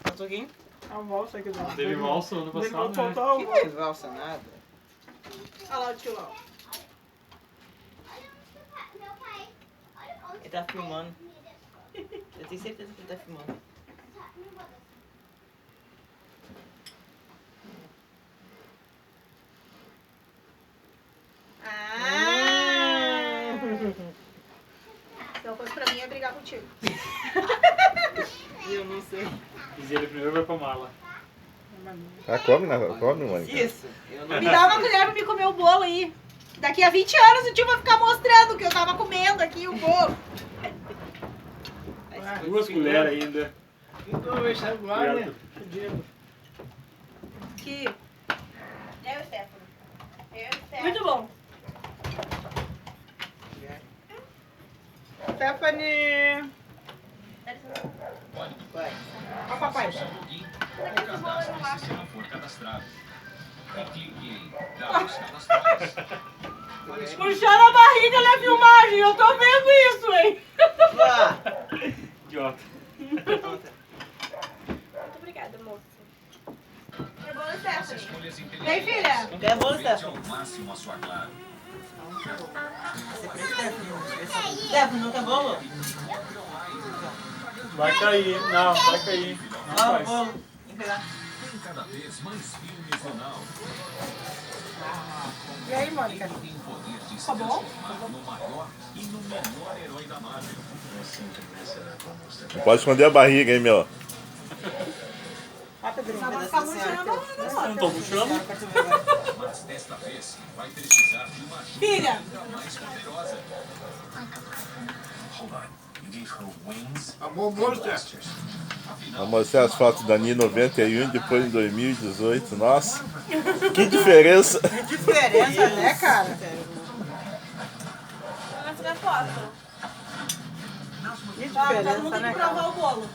Faltou alguém? A valsa aqui do... Teve valsa ano passado, né? Que teve valsa? Nada. Olha lá o tio lá. Ele tá filmando. Eu tenho certeza que ele tá filmando. Então, coisa pra mim é brigar contigo. Eu não sei. Diz ele primeiro vai pra mala. Ah, come, Mônica. Isso. Eu não Me dá uma colher pra me comer o bolo aí. Daqui a 20 anos o tio vai ficar mostrando que eu tava comendo aqui o bolo. Duas colheres ainda. Então, vai estar igual, né? Que... Eu, Stefano. Muito bom. Stephanie. Vai. Ó o papai. Puxando a barriga na filmagem, eu tô vendo isso, hein? Vá. Idiota. Muito obrigada, moça. É bom, Stephanie. Vem, filha. Não quer bolo, Stefano? Stefano, não quer bolo? Vai cair. Não, vai cair. Não Ó, o faz. bolo. Vem pegar. E aí, Mônica? Tá bom? Não pode esconder a barriga, hein, meu? Ó, Pedrinho. Vai ficar murchando a barriga, Não tô puxando. Filha. Acabou o bolo, Stefano. Vou mostrar as fotos da Nini 91 e depois em 2018. Nossa, que diferença. Que diferença, né, cara? Mas tirar foto. Que Todo mundo diferença, tem né, que cara? provar o bolo.